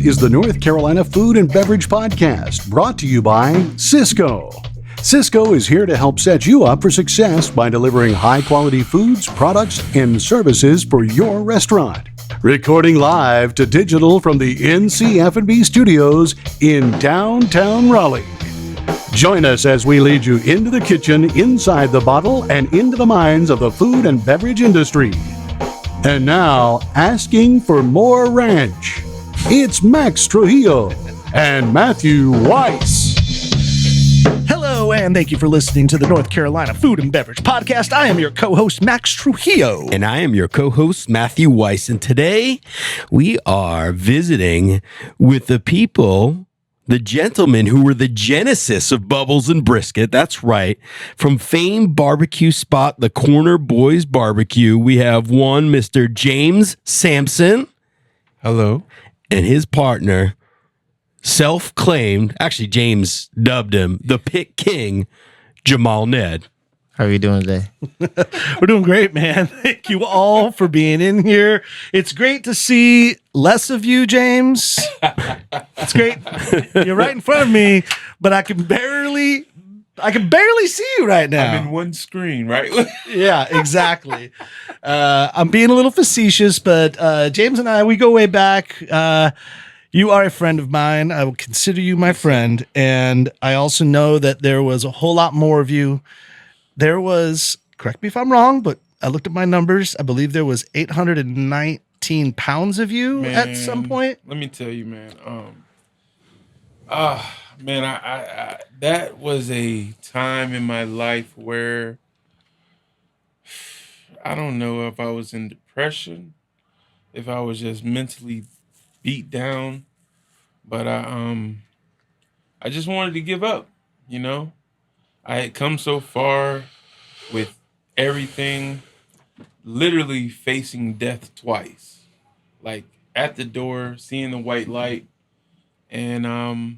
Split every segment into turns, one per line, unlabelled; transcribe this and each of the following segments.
is the North Carolina Food and Beverage Podcast, brought to you by Sysco. Sysco is here to help set you up for success by delivering high-quality foods, products, and services for your restaurant. Recording live to digital from the NC F&B studios in Downtown Raleigh. Join us as we lead you into the kitchen, inside the bottle, and into the minds of the food and beverage industry. And now, asking for more ranch, it's Max Trujillo and Matthew Weiss.
Hello, and thank you for listening to the North Carolina Food and Beverage Podcast. I am your co-host, Max Trujillo.
And I am your co-host, Matthew Weiss. And today, we are visiting with the people, the gentlemen who were the genesis of Bubbles and Brisket. That's right. From famed barbecue spot, the Corner Boys BBQ, we have one Mr. James Sampson.
Hello.
And his partner, self-claimed, actually James dubbed him, the Pit King, Jamal Nedd.
How are you doing today?
We're doing great, man. Thank you all for being in here. It's great to see less of you, James. It's great. You're right in front of me, but I can barely see you right now.
I'm in one screen, right?
Yeah, exactly. I'm being a little facetious, but James and I, we go way back. You are a friend of mine. I will consider you my friend. And I also know that there was a whole lot more of you. There was, correct me if I'm wrong, but I looked at my numbers. I believe there was 819 pounds of you at some point.
Let me tell you, man. I that was a time in my life where I don't know if I was in depression, if I was just mentally beat down, but I just wanted to give up, you know. I had come so far with everything, literally facing death twice, like at the door, seeing the white light, and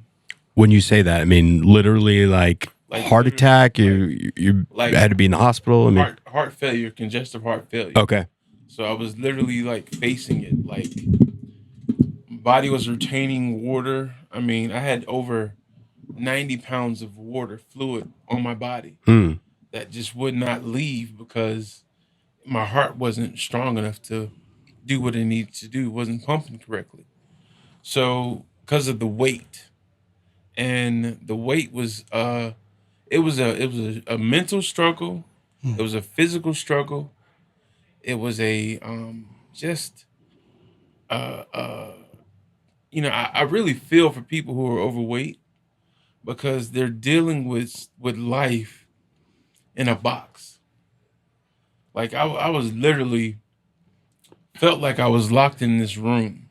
When you say that, I mean literally like heart attack. You
like
had to be in the hospital. I mean,
heart failure, congestive heart failure.
okay.
So I was literally like facing it, like my body was retaining water. I mean, I had over 90 pounds of water fluid on my body that just would not leave because my heart wasn't strong enough to do what it needed to do. It wasn't pumping correctly. So because of the weight, and the weight was it was a mental struggle. It was a physical struggle. It was a I really feel for people who are overweight, because they're dealing with life in a box. Like I was literally felt like I was locked in this room.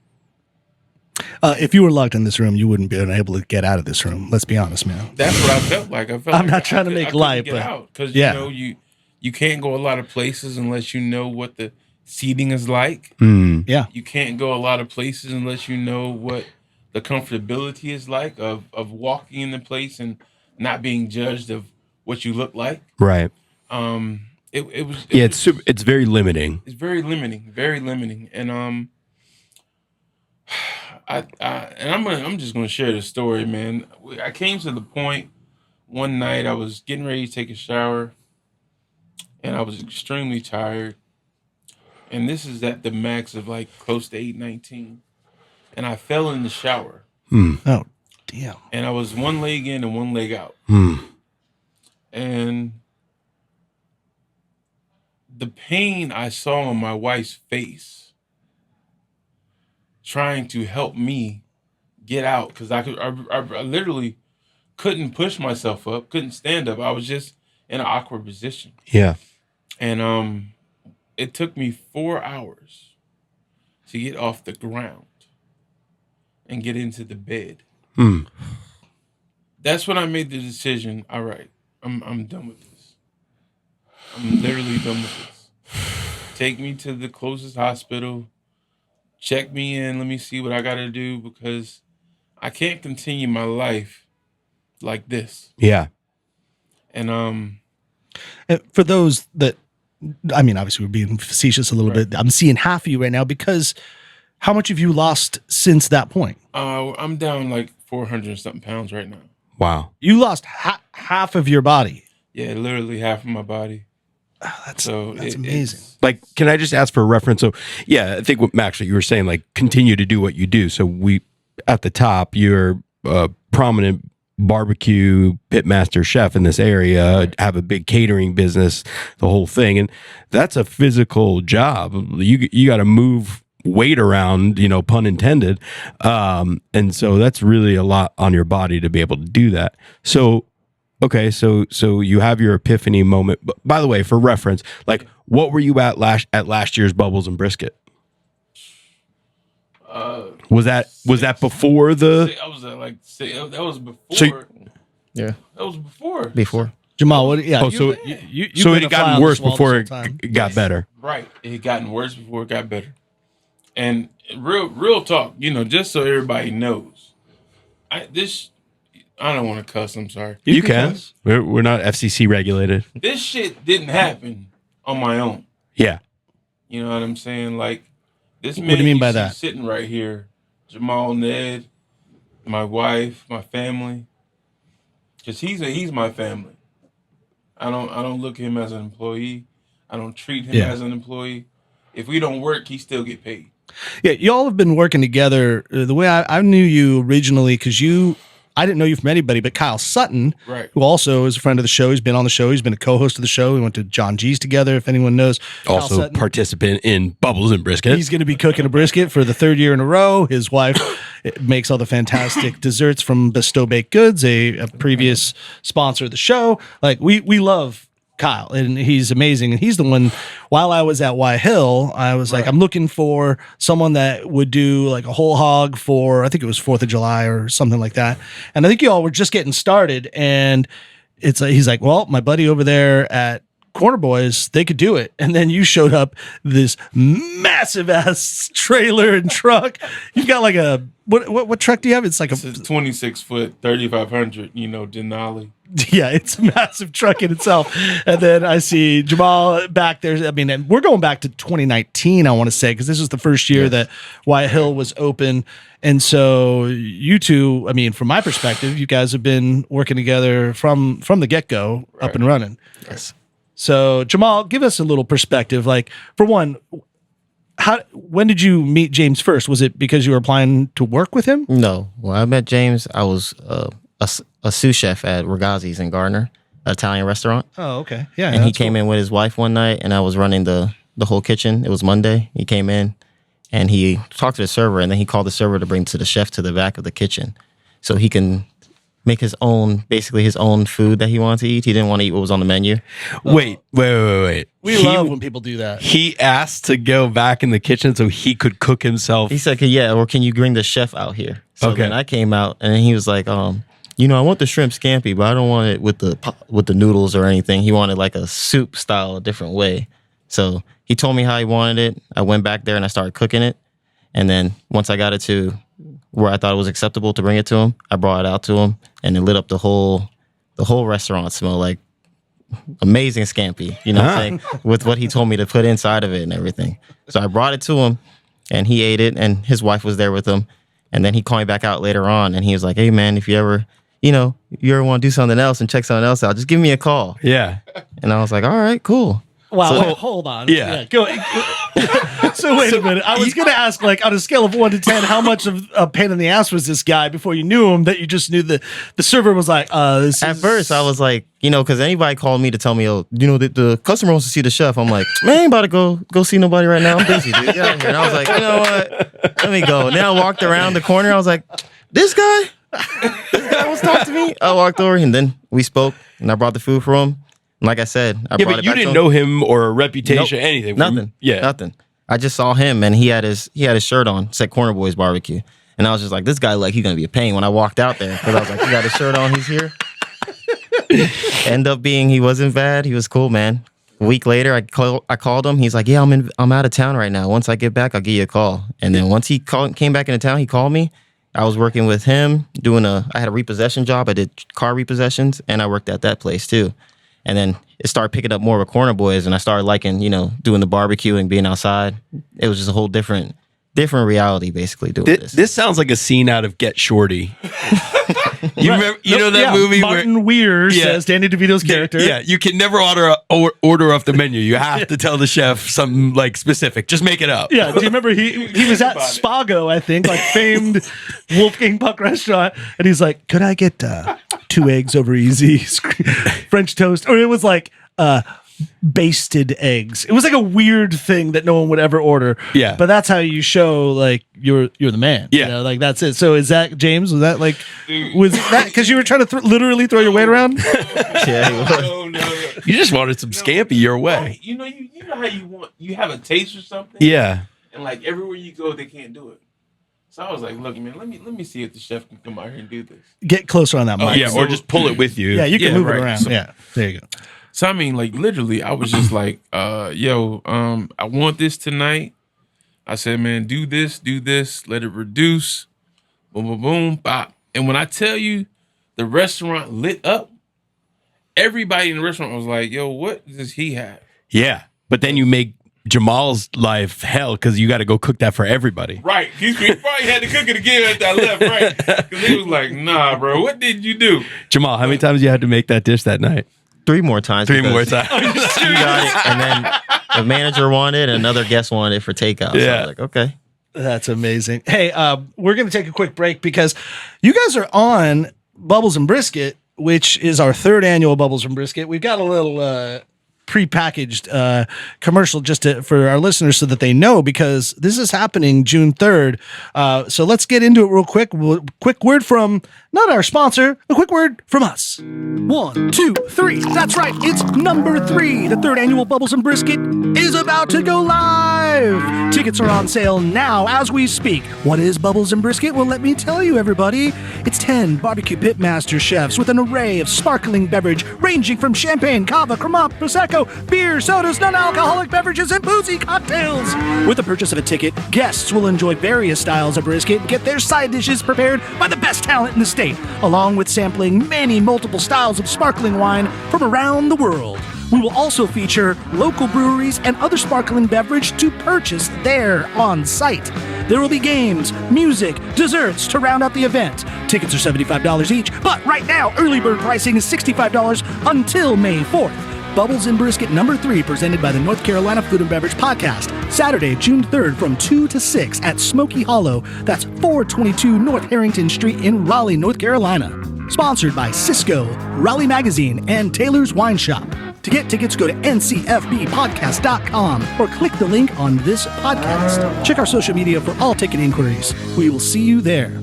If you were locked in this room, you wouldn't be able to get out of this room. Let's be honest, man.
That's what I felt like.
I'm not trying to make light,
but because
yeah.
you can't go a lot of places unless you know what the seating is like.
Yeah,
you can't go a lot of places unless you know what the comfortability is like of walking in the place and not being judged of what you look like.
Right.
It's
very limiting.
It's very limiting. And I'm just gonna share the story, man. I came to the point one night I was getting ready to take a shower, and I was extremely tired. And this is at the max of like close to 819. And I fell in the shower.
Oh, damn.
And I was one leg in and one leg out. And the pain I saw on my wife's face trying to help me get out, because I literally couldn't push myself up, couldn't stand up. I was just in an awkward position.
Yeah.
And it took me 4 hours to get off the ground and get into the bed. That's when I made the decision. All right, I'm done with this. I'm literally done with this. Take me to the closest hospital. Check me in. Let me see what I got to do, because I can't continue my life like this.
Yeah.
And
for those that, I mean, obviously we're being facetious a little bit. I'm seeing half of you right now because How much have you lost since that point?
I'm down like 400 and something pounds right now.
Wow.
You lost half of your body.
Yeah, literally half of my body.
That's
It's
amazing.
Like, can I just ask for a reference? So, yeah, I think what Max, what you were saying, like, continue to do what you do. So at the top, you're a prominent barbecue pitmaster chef in this area, have a big catering business, the whole thing. And that's a physical job. You got to move weight around, pun intended. And so that's really a lot on your body to be able to do that. So, okay, so you have your epiphany moment. But by the way, for reference, like, what were you at last year's Bubbles and Brisket? Was that before the?
I was at like that was before.
Yeah.
That was before.
Before.
Jamal, what? Yeah.
Oh, so it had gotten worse before it got better.
Right. It had gotten worse before it got better. And real talk, just so everybody knows, I don't want to cuss. I'm sorry.
You can. We're not FCC regulated.
This shit didn't happen on my own.
Yeah.
You know what I'm saying? Like, this man
What do you mean by
see
that?
sitting right here, Jamal Nedd, my wife, my family, because he's my family. I don't look at him as an employee. I don't treat him as an employee. If we don't work, he still get paid.
Yeah, y'all have been working together. The way I knew you originally, because I didn't know you from anybody, but Kyle Sutton,
Right.
who also is a friend of the show. He's been on the show. He's been a co-host of the show. We went to John G's together, if anyone knows. Kyle
Also
Sutton,
participant in Bubbles and Brisket.
he's going to be cooking a brisket for the third year in a row. His wife makes all the fantastic desserts from Bestow Baked Goods, a previous sponsor of the show. Like, we love Kyle, and he's amazing. And he's the one, while I was at Y Hill, I was like, I'm looking for someone that would do like a whole hog for, I think it was 4th of July or something like that. And I think you all were just getting started. And he's like, well, my buddy over there at Corner Boys, they could do it. And then you showed up, this massive ass trailer and truck. You've got like a, what truck do you have? It's like
It's a 26-foot, 3,500, Denali.
Yeah, it's a massive truck in itself. And then I see Jamal back there. I mean, and we're going back to 2019, I want to say, because this is the first year that Wyatt Hill was open. And so you two, I mean, from my perspective, you guys have been working together from the get-go, up and running.
Yes.
So Jamal, give us a little perspective. Like, for one, when did you meet James first? Was it because you were applying to work with him?
No. When I met James, I was a sous chef at Ragazzi's in Gardner, an Italian restaurant.
Oh, okay. Yeah.
And he came in with his wife one night, and I was running the whole kitchen. It was Monday. He came in, and he talked to the server, and then he called the server to bring the chef to the back of the kitchen so he can make his own food that he wanted to eat. He didn't want to eat what was on the menu.
Wait.
We love when people do that.
He asked to go back in the kitchen so he could cook himself.
He said, yeah, or can you bring the chef out here? So
Okay.
then I came out, and he was like, I want the shrimp scampi, but I don't want it with the noodles or anything. He wanted like a soup style, a different way. So he told me how he wanted it. I went back there and I started cooking it. And then once I got it to where I thought it was acceptable to bring it to him, I brought it out to him, and it lit up the whole restaurant. Smelled like amazing scampi, what I'm saying, with what he told me to put inside of it and everything. So I brought it to him, and he ate it, and his wife was there with him. And then he called me back out later on, and he was like, hey, man, if you ever want to do something else and check something else out, just give me a call.
Yeah.
And I was like, all right, cool.
Wow,
So-
wait, hold on.
Yeah.
Go. So wait a minute. I was going to ask, like, on a scale of 1 to 10, how much of a pain in the ass was this guy before you knew him, that you just knew the server was like,
At first, I was like, because anybody called me to tell me, the customer wants to see the chef. I'm like, man, I ain't about to go see nobody right now. I'm busy, dude. Get out of here. And I was like, you know what? Let me go. And then I walked around the corner. I was like, this guy wants to talk to me. I walked over, and then we spoke, and I brought the food for him. And like I said, I
Yeah,
brought
but
it
you
back
didn't
to him.
know him or a reputation,
Nope.
anything.
Nothing.
Yeah.
Nothing. I just saw him, and he had his shirt on, said Corner Boys BBQ. And I was just like, this guy, like, he's going to be a pain when I walked out there. Because I was like, he got his shirt on, he's here. End up being, he wasn't bad. He was cool, man. A week later, I called him. He's like, yeah, I'm out of town right now. Once I get back, I'll give you a call. And then once he came back into town, he called me. I was working with him, I had a repossession job. I did car repossessions, and I worked at that place too. And then it started picking up more with Corner Boys, and I started liking, doing the barbecue and being outside. It was just a whole different different reality basically doing this.
This sounds like a scene out of Get Shorty. You remember, you know that movie
Martin Weir says Danny DeVito's character.
Yeah, you can never order off the menu. You have to tell the chef something like specific. Just make it up.
Yeah, do you remember he was at Spago, I think, like famed Wolfgang Puck restaurant, and he's like, "Could I get 2 eggs over easy, French toast?" Or it was like basted eggs. It was like a weird thing that no one would ever order.
Yeah,
but that's how you show like you're the man.
Yeah,
you know, like that's it. So is that James? Was that like because you were trying to literally throw your weight around?
No.
You just wanted some scampi your way.
You know how you have a taste or something.
Yeah,
and like everywhere you go, they can't do it. So I was like, look, man, let me see if the chef can come out here and do this.
Get closer on that mic.
Yeah, or just pull it with you.
Yeah, you can move it
right.
around.
So,
yeah, there you go.
So I mean, like literally, I was just like, I want this tonight. I said, man, do this, let it reduce. Boom, boom, boom, bop. And when I tell you the restaurant lit up, everybody in the restaurant was like, yo, what does he have?
Yeah, but then you make Jamal's life hell because you got to go cook that for everybody.
Right. He probably had to cook it again after I left, right? Because he was like, nah, bro, what did you do?
Jamal, how many times you had to make that dish that night?
3 more times.
3 more times.
He got it, and then the manager wanted it, another guest wanted it for takeout. So I was like, okay.
That's amazing. Hey, we're going to take a quick break because you guys are on Bubbles and Brisket, which is our 3rd annual Bubbles and Brisket. We've got a little prepackaged commercial just for our listeners so that they know, because this is happening June 3rd. So let's get into it real quick. Quick word from not our sponsor, a quick word from us. 1, 2, 3. That's right. It's number 3. The 3rd annual Bubbles and Brisket is about to go live. Tickets are on sale now as we speak. What is Bubbles and Brisket? Well, let me tell you, everybody. It's 10 BBQ Pit-master chefs with an array of sparkling beverage ranging from champagne, cava, cremant, prosecco, beer, sodas, non-alcoholic beverages, and boozy cocktails. With the purchase of a ticket, guests will enjoy various styles of brisket and get their side dishes prepared by the best talent in the state, along with sampling many multiple styles of sparkling wine from around the world. We will also feature local breweries and other sparkling beverage to purchase there on site. There will be games, music, desserts to round out the event. Tickets are $75 each, but right now, early bird pricing is $65 until May 4th. Bubbles and Brisket number 3, presented by the North Carolina Food and Beverage Podcast. Saturday, June 3rd from 2 to 6 at Smoky Hollow. That's 422 North Harrington Street in Raleigh, North Carolina. Sponsored by Cisco, Raleigh Magazine, and Taylor's Wine Shop. To get tickets, go to ncfbpodcast.com or click the link on this podcast. Check our social media for all ticket inquiries. We will see you there.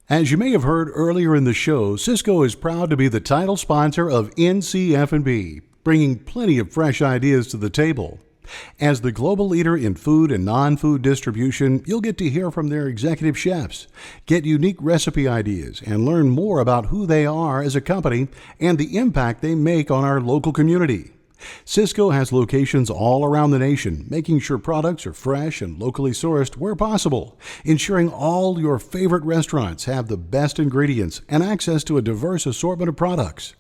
As you may have heard earlier in the show, Cisco is proud to be the title sponsor of NC F&B, bringing plenty of fresh ideas to the table. As the global leader in food and non-food distribution, you'll get to hear from their executive chefs, get unique recipe ideas, and learn more about who they are as a company and the impact they make on our local community. Cisco has locations all around the nation, making sure products are fresh and locally sourced where possible, ensuring all your favorite restaurants have the best ingredients and access to a diverse assortment of products.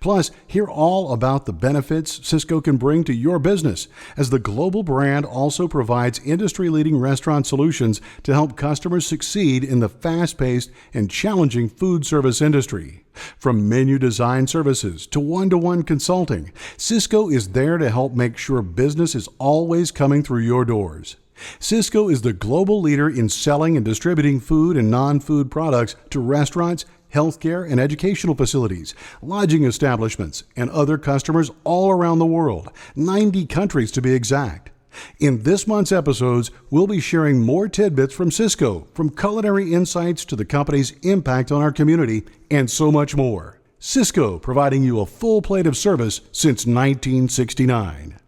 Plus, hear all about the benefits Cisco can bring to your business, as the global brand also provides industry-leading restaurant solutions to help customers succeed in the fast-paced and challenging food service industry. From menu design services to one-to-one consulting, Cisco is there to help make sure business is always coming through your doors. Cisco is the global leader in selling and distributing food and non-food products to restaurants, healthcare and educational facilities, lodging establishments, and other customers all around the world, 90 countries to be exact. In this month's episodes, we'll be sharing more tidbits from Cisco, from culinary insights to the company's impact on our community, and so much more. Cisco, providing you a full plate of service since 1969.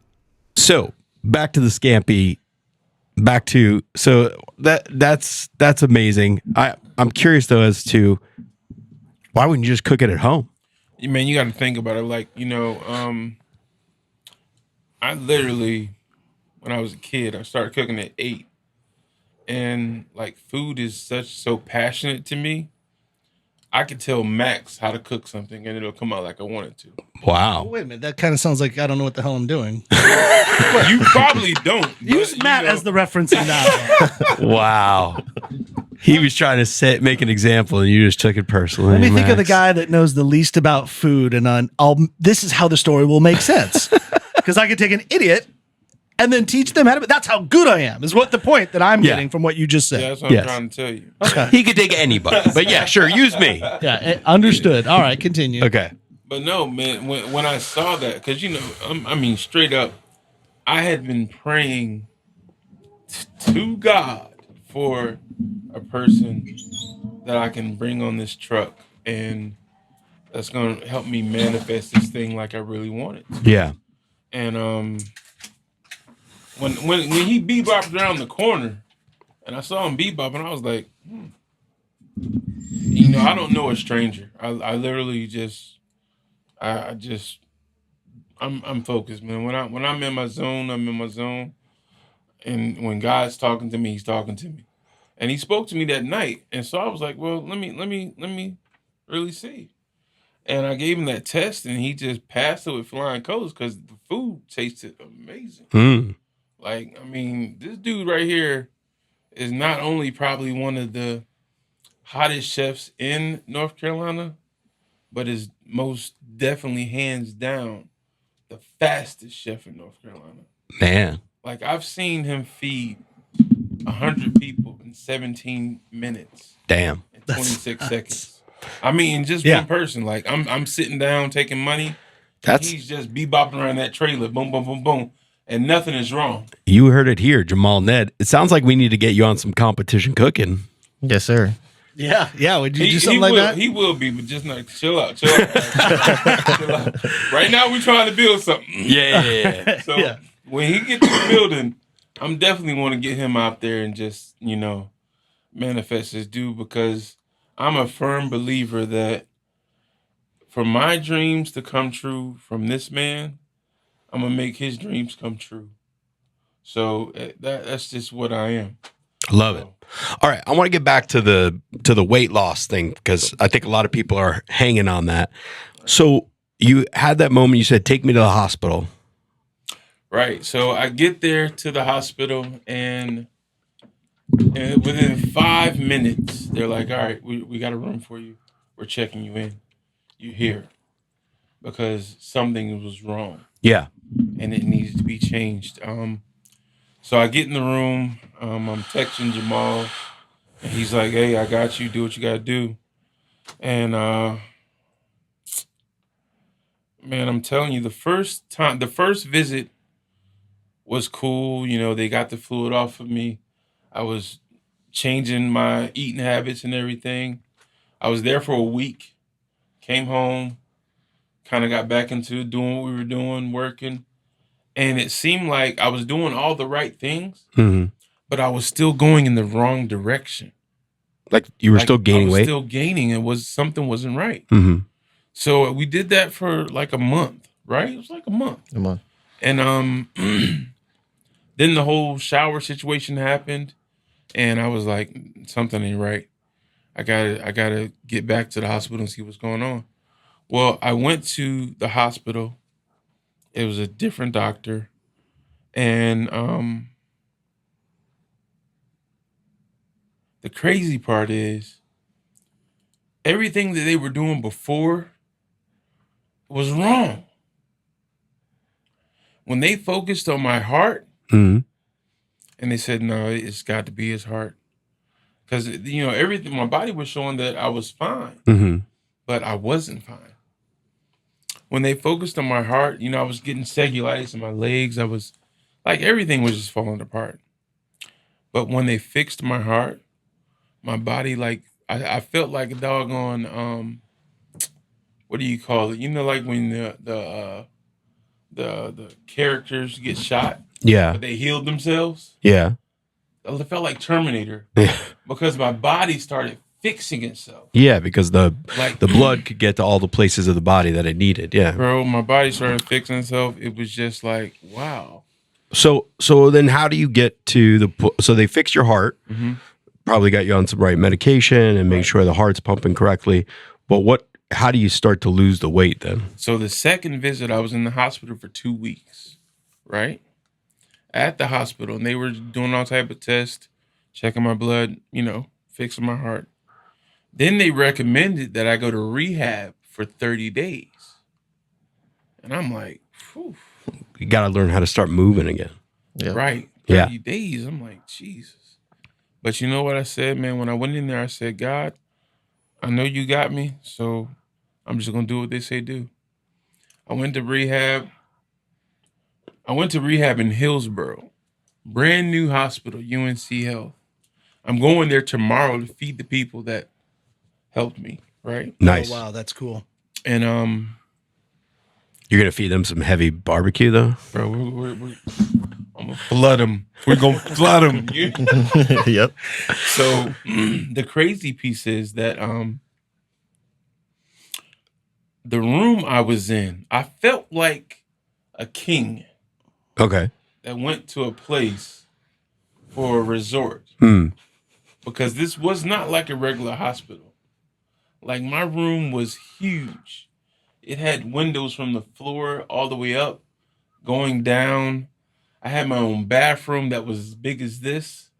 So, back to the scampi. That's amazing. I'm curious though as to why wouldn't you just cook it at home?
Man, you got to think about it. Like, I literally, when I was a kid, I started cooking at 8. And, like, food is so passionate to me. I could tell Max how to cook something and it'll come out like I want it to.
Wow.
Wait a minute. That kind of sounds like I don't know what the hell I'm doing.
You probably don't.
Use
but,
Matt
you know,
as the reference in that.
Wow. He was trying to make an example, and you just took it personally.
Let me think of the
Max.
guy that knows the least about food, and this is how the story will make sense. Because I could take an idiot and then teach them how to. That's how good I am. Is what the point that I'm getting from what you just said.
Yeah, that's what
Yes.
I'm trying to tell you.
Okay.
He could take anybody, but yeah, sure, use me.
Yeah. Understood. All right. Continue.
Okay.
But no, man, when I saw that, because, you know, I mean, straight up, I had been praying to God for a person that I can bring on this truck and that's going to help me manifest this thing like I really want it.
Yeah.
And when he bebopped around the corner and I saw him bebopping, I was like, you know, I don't know a stranger. I literally just, I'm focused, man. When I'm in my zone, I'm in my zone. And when God's talking to me, he's talking to me. And he spoke to me that night. And so I was like, well, let me really see. And I gave him that test and he just passed it with flying colors because the food tasted amazing.
Mm.
Like, I mean, this dude right here is not only probably one of the hottest chefs in North Carolina, but is most definitely hands down the fastest chef in North Carolina.
Man.
Like, I've seen him feed 100 people in 17 minutes
Damn.
and 26 seconds. I mean, just
Yeah.
one person. Like, I'm sitting down taking money.
That's
He's just bebopping around that trailer, boom, boom, boom, boom, and nothing is wrong.
you heard it here, Jamal Nedd. It sounds like we need to get you on some competition cooking.
Yes, sir.
Yeah. Yeah. Would you do
He
something like
will,
that?
He will be, but just not. Chill out. Chill out. Right now, we're trying to build something.
Yeah.
So
Yeah.
when he gets to the building, I'm definitely want to get him out there and just, you know, manifest his due because I'm a firm believer that for my dreams to come true from this man, I'm gonna make his dreams come true. So that's just what I am.
Love it. All right, I want to get back to the weight loss thing because I think a lot of people are hanging on that. So you had that moment. You said, "Take me to the hospital."
Right. So I get there to the hospital and within 5 minutes, they're like, all right, we got a room for you. We're checking you in. You're here because something was wrong
Yeah.
and it needs to be changed. So I get in the room. I'm texting Jamal and he's like, hey, I got you. Do what you got to do. And, man, I'm telling you, the first visit was cool. You know, they got the fluid off of me. I was changing my eating habits and everything. I was there for a week, came home, kind of got back into doing what we were doing, working. And it seemed like I was doing all the right things,
Mm-hmm.
but I was still going in the wrong direction.
Like you were
Like,
still gaining
I was
weight.
still gaining. Something wasn't right.
Mm-hmm.
So we did that for like a month, right? It was like a month.
Come on.
And then the whole shower situation happened, and I was like, something ain't right. I gotta get back to the hospital and see what's going on. Well, I went to the hospital. It was a different doctor, and the crazy part is everything that they were doing before was wrong. When they focused on my heart,
Mm-hmm.
and they said, no, it's got to be his heart. Because, you know, everything, my body was showing that I was fine,
Mm-hmm.
but I wasn't fine. When they focused on my heart, you know, I was getting cellulitis in my legs. I was, like, everything was just falling apart. But when they fixed my heart, my body, like, I felt like a doggone, what do you call it? You know, like when the characters get shot,
Yeah.
but they healed themselves.
Yeah.
I felt like Terminator because my body started fixing itself.
Yeah, because the
Like,
blood could get to all the places of the body that it needed. Yeah.
bro, my body started fixing itself. It was just like, wow.
So then how do you get to so they fix your heart,
Mhm.
probably got you on some right medication and make sure the heart's pumping correctly. But how do you start to lose the weight then?
So the second visit, I was in the hospital for 2 weeks, right? At the hospital, and they were doing all type of tests, checking my blood, fixing my heart. Then they recommended that I go to rehab for 30 days. And I'm like, whew.
You got to learn how to start moving again.
Yep.
Right. 30 days. I'm like, Jesus. But you know what I said, man? When I went in there, I said, God, I know you got me, so I'm just going to do what they say do. I went to rehab. I went to rehab in Hillsborough. Brand new hospital, UNC Health. I'm going there tomorrow to feed the people that helped me, right?
Nice.
Oh, wow, that's cool.
And
you're gonna feed them some heavy barbecue though,
bro. I'm gonna flood them. We're gonna flood them.
Yep.
So the crazy piece is that the room I was in, I felt like a king.
Okay.
That went to a place for a resort. Because this was not like a regular hospital. Like my room was huge. It had windows from the floor all the way up, going down. I had my own bathroom that was as big as this.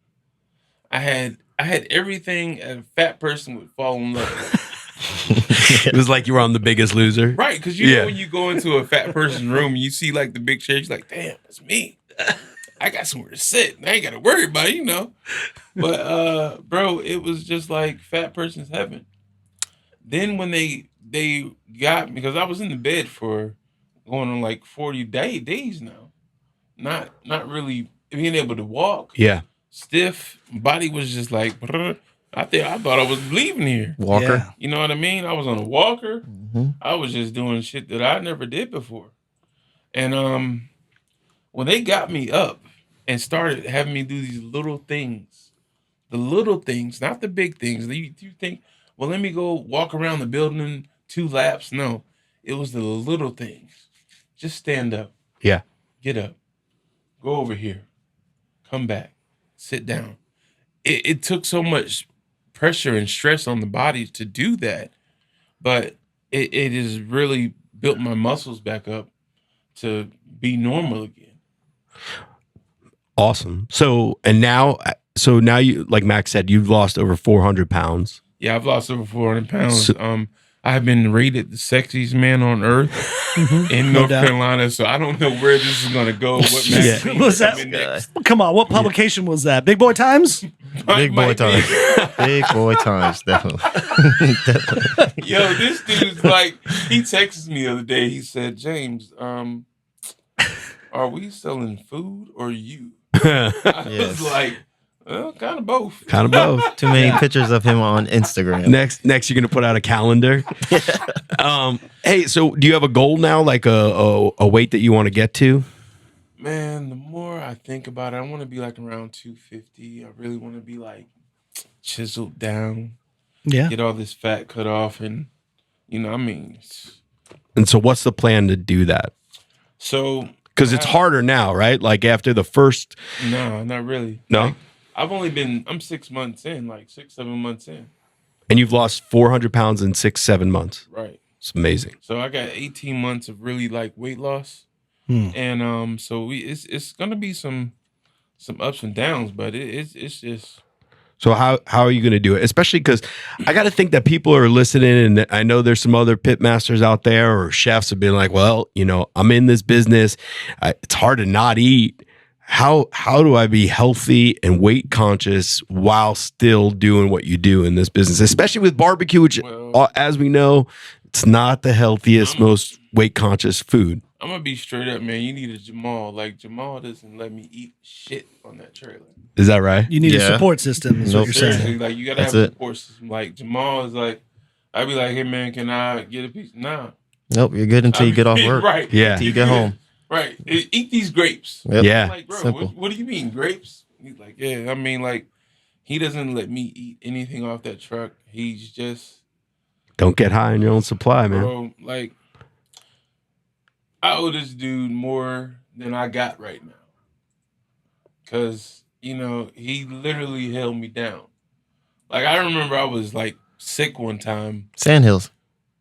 I had everything a fat person would fall in love with.
It was like you were on The Biggest Loser.
Right, because you know when you go into a fat person's room and you see like the big chairs, you're like, damn, that's me. I got somewhere to sit. I ain't got to worry about it, But, bro, it was just like fat person's heaven. Then when they got me, because I was in the bed for going on like 40 days now. Not really being able to walk.
Yeah.
Stiff. Body was just like, I thought I was leaving here.
Walker.
Yeah.
You know what I mean? I was on a walker. I was just doing shit that I never did before. And when they got me up and started having me do these little things, the little things, not the big things. You think, well, let me go walk around the building 2 laps. No, it was the little things. Just stand up.
Yeah.
Get up. Go over here. Come back. Sit down. It took so much pressure and stress on the body to do that, but it has really built my muscles back up to be normal again.
Awesome. So now you, like Max said, you've lost over 400 pounds.
Yeah, I've lost over 400 pounds. I've been rated the sexiest man on earth in North Carolina, so I don't know where this is going to go. What Max
Was that? Come on, what publication was that? Big Boy Times?
Big boy times. Big boy times, definitely. Definitely.
Yo, this dude's like, he texted me the other day. He said, James, are we selling food or you? I was like, well, kind of both.
Kind of both.
Too many pictures of him on Instagram.
Next, you're gonna put out a calendar. Hey, so do you have a goal now, like a weight that you want to get to?
Man, the more I think about it, I want to be like around 250. I really want to be like chiseled down.
Yeah.
Get all this fat cut off, and
And so, what's the plan to do that?
So,
because it's harder now, right? Like after the first.
No, not really.
No.
Like, I'm 6 months in, like 6-7 months in.
And you've lost 400 pounds in 6-7 months.
Right.
It's amazing.
So I got 18 months of really like weight loss. And so it's gonna be some ups and downs, but it's just.
So how are you going to do it? Especially because I got to think that people are listening, and I know there's some other pit masters out there or chefs have been like, well, I'm in this business. It's hard to not eat. How do I be healthy and weight conscious while still doing what you do in this business, especially with barbecue, which, as we know, it's not the healthiest, most weight conscious food.
I'm gonna be straight up, man. You need a Jamal. Like Jamal doesn't let me eat shit on that trailer.
Is that right?
You need a support system, is what you're saying.
Seriously, like you gotta have a support system. Like Jamal is like, I'd be like, hey man, can I get a piece? Nah.
Nope, you're good until you get off work.
Right.
Yeah.
Until you get home.
Right. Eat these grapes.
Yep.
Yeah.
I'm like, bro, what do you mean grapes? He's like, yeah. I mean, like, he doesn't let me eat anything off that truck. He's just
don't get high on your own supply, man.
Bro, like, I owe this dude more than I got right now. Cause, he literally held me down. Like I remember I was like sick one time.
Sandhills.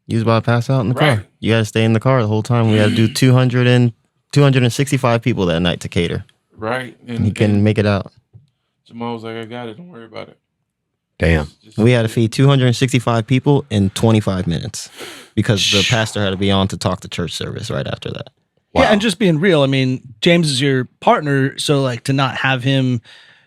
You was about to pass out in the
Right.
car. You got to stay in the car the whole time. We had to do 265 people that night to cater.
Right.
And he couldn't make it out.
Jamal was like, I got it. Don't worry about it.
Damn.
We had to feed 265 people in 25 minutes because the pastor had to be on to talk to church service right after that.
Yeah, and just being real, I mean, James is your partner, so like to not have him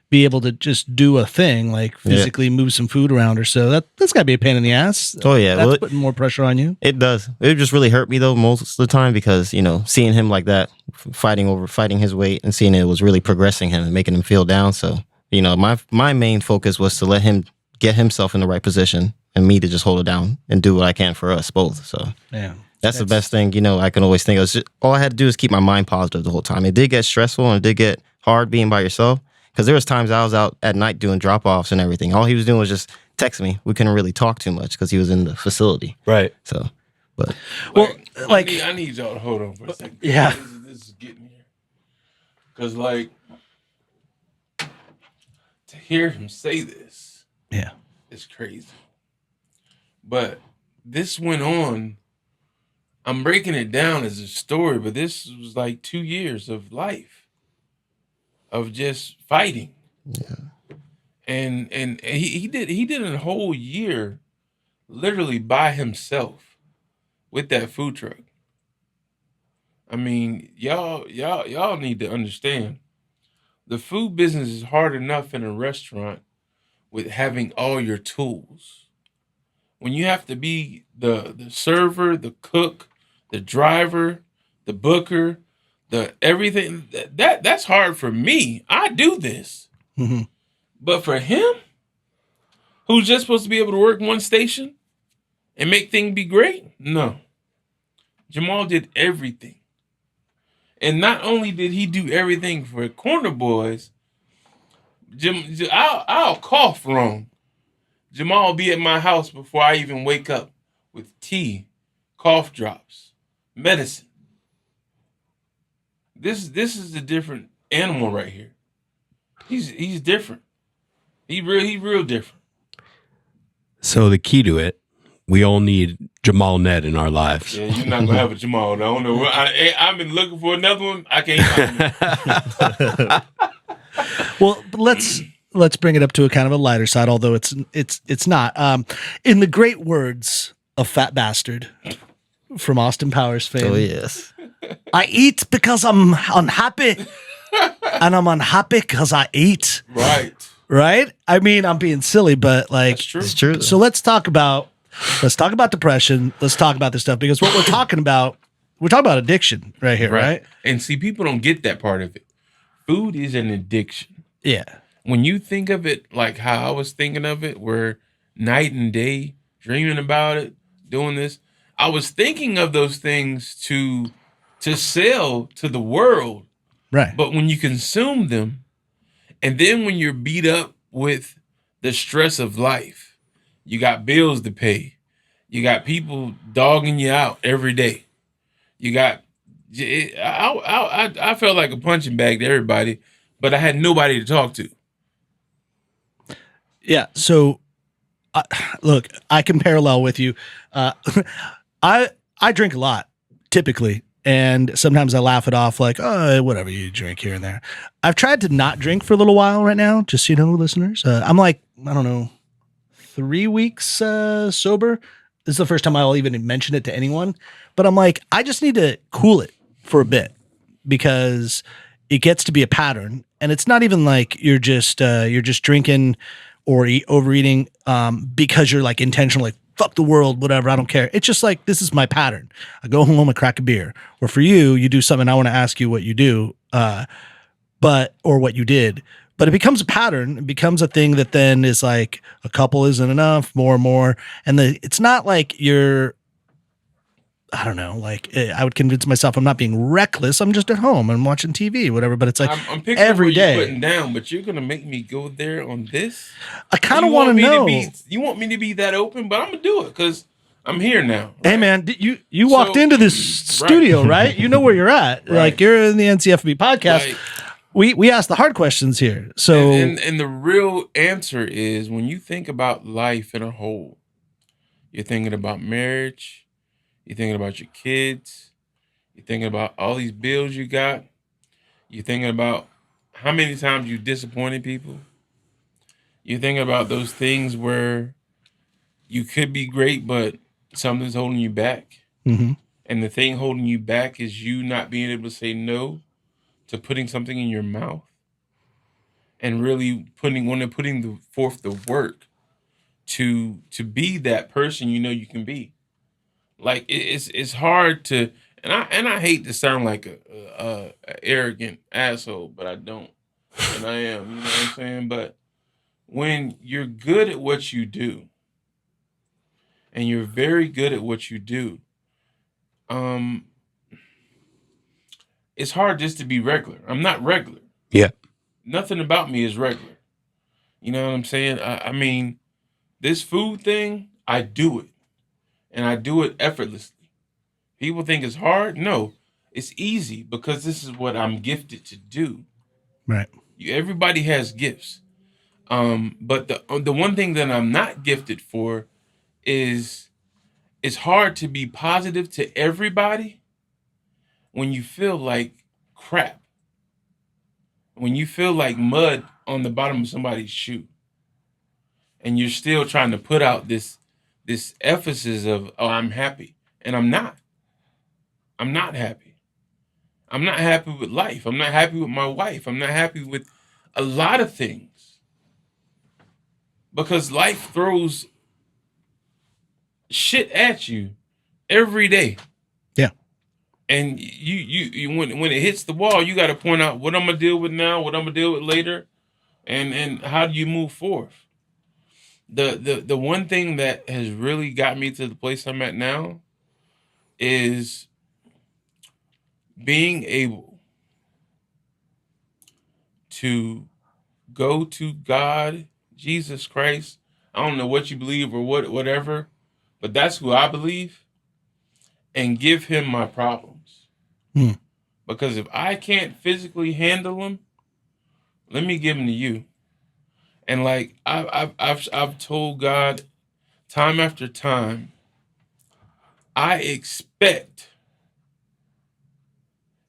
be able to just do a thing, like physically move some food around or so, that's got to be a pain in the ass.
Oh, yeah.
That's
Well,
putting more pressure on you.
It does. It just really hurt me, though, most of the time because, you know, seeing him like that, fighting his weight and seeing it was really progressing him and making him feel down. So, you know, my main focus was to let him get himself in the right position and me to just hold it down and do what I can for us both. So,
Yeah.
That's the best thing, you know, I can always think of. All I had to do is keep my mind positive the whole time. It did get stressful and it did get hard being by yourself because there was times I was out at night doing drop-offs and everything. All he was doing was just text me. We couldn't really talk too much because he was in the facility.
Right.
So, but
Well, like,
I need y'all to hold on for a second.
Yeah.
This is getting here. Because, like, to hear him say this
yeah.
is crazy. But this went on. I'm breaking it down as a story, but this was like 2 years of life, of just fighting.
yeah.
And he did a whole year literally by himself with that food truck. I mean, y'all need to understand the food business is hard enough in a restaurant with having all your tools. When you have to be the server, the cook, the driver, the booker, the everything, that's hard for me. I do this.
Mm-hmm.
But for him, who's just supposed to be able to work one station and make things be great, no. Jamal did everything. And not only did he do everything for Corner Boys, I'll cough wrong. Jamal will be at my house before I even wake up with tea, cough drops, medicine. This is a different animal right here. He's different. He real different.
So the key to it, we all need Jamal Nedd in our lives.
Yeah, you're not gonna have a Jamal. I don't know. I've been looking for another one. I can't find one.
Well, let's bring it up to a kind of a lighter side, although it's not. In the great words of Fat Bastard from Austin Powers fame,
Oh, yes.
I eat because I'm unhappy, and I'm unhappy because I eat.
Right.
Right? I mean, I'm being silly, but like,
That's true.
It's true.
so let's talk about depression. Let's talk about this stuff because what we're talking about addiction right here, right?
And see, people don't get that part of it. Food is an addiction.
Yeah.
When you think of it like how I was thinking of it, where night and day, dreaming about it, doing this, I was thinking of those things to sell to the world.
Right.
But when you consume them, and then when you're beat up with the stress of life, you got bills to pay, you got people dogging you out every day. You got, I felt like a punching bag to everybody, but I had nobody to talk to.
Yeah. So, look, I can parallel with you. I drink a lot, typically, and sometimes I laugh it off like, oh, whatever, you drink here and there. I've tried to not drink for a little while right now, just so you know, listeners. I'm like, I don't know, 3 weeks sober. This is the first time I'll even mention it to anyone. But I'm like, I just need to cool it for a bit because it gets to be a pattern, and it's not even like you're just drinking or overeating because you're like intentionally like, fuck the world, whatever, I don't care. It's just like, this is my pattern. I go home, I crack a beer. Or for you, you do something, I want to ask you what you do, or what you did. But it becomes a pattern. It becomes a thing that then is like, a couple isn't enough, more and more. And it's not like you're, I don't know, like I would convince myself I'm not being reckless. I'm just at home. I'm watching TV, whatever. But it's like
I'm picking
every
up what
day.
you're putting down, but you're gonna make me go there on this.
I kind of want to know.
You want me to be that open, but I'm gonna do it because I'm here now.
Hey
right?
man, you walked into this studio, right? You know where you're at.
Right.
Like you're in the NC F&B Podcast.
Like,
we ask the hard questions here. So
and the real answer is when you think about life in a whole, you're thinking about marriage, you're thinking about your kids, you're thinking about all these bills you got, you're thinking about how many times you disappointed people. You're thinking about those things where you could be great, but something's holding you back.
mm-hmm.
And the thing holding you back is you not being able to say no to putting something in your mouth and really putting forth the work to be that person you know you can be. Like it's hard to, and I hate to sound like a arrogant asshole, but I don't, and I am. You know what I'm saying? But when you're good at what you do, and you're very good at what you do, it's hard just to be regular. I'm not regular.
Yeah.
Nothing about me is regular. You know what I'm saying? I mean, this food thing, I do it. And I do it effortlessly. People think it's hard. No, it's easy because this is what I'm gifted to do.
Right.
Everybody has gifts. But the one thing that I'm not gifted for is it's hard to be positive to everybody when you feel like crap. When you feel like mud on the bottom of somebody's shoe. And you're still trying to put out this emphasis of, oh, I'm happy. And I'm not. I'm not happy. I'm not happy with life. I'm not happy with my wife. I'm not happy with a lot of things. Because life throws shit at you every day.
Yeah.
And you when it hits the wall, you got to point out what I'm going to deal with now, what I'm going to deal with later, and how do you move forth. The one thing that has really got me to the place I'm at now is being able to go to God, Jesus Christ. I don't know what you believe or whatever, but that's who I believe, and give him my problems. Because if I can't physically handle them, let me give them to you. And like I've told God time after time, I expect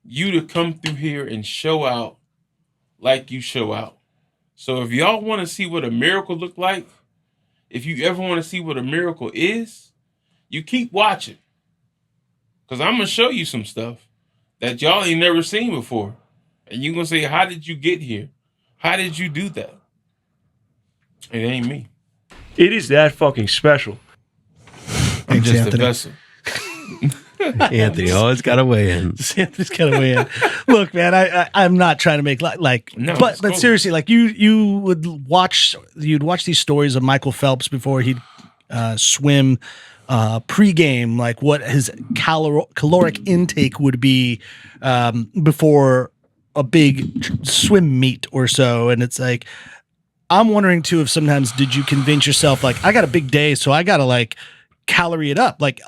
you to come through here and show out like you show out. So if y'all want to see what a miracle look like, if you ever want to see what a miracle is, you keep watching. Because I'm going to show you some stuff that y'all ain't never seen before. And you're going to say, how did you get here? How did you do that? It ain't me.
It is that fucking special.
I'm
Thanks,
just
Anthony.
a vessel.
Anthony always got to weigh in.
Anthony's kind of way in. Look, man, I'm not trying to make
No,
but
cool.
seriously, like you'd watch these stories of Michael Phelps before he'd swim pregame, like what his caloric intake would be before a big swim meet or so, and it's like I'm wondering too if sometimes did you convince yourself like I got a big day, so I gotta like calorie it up, like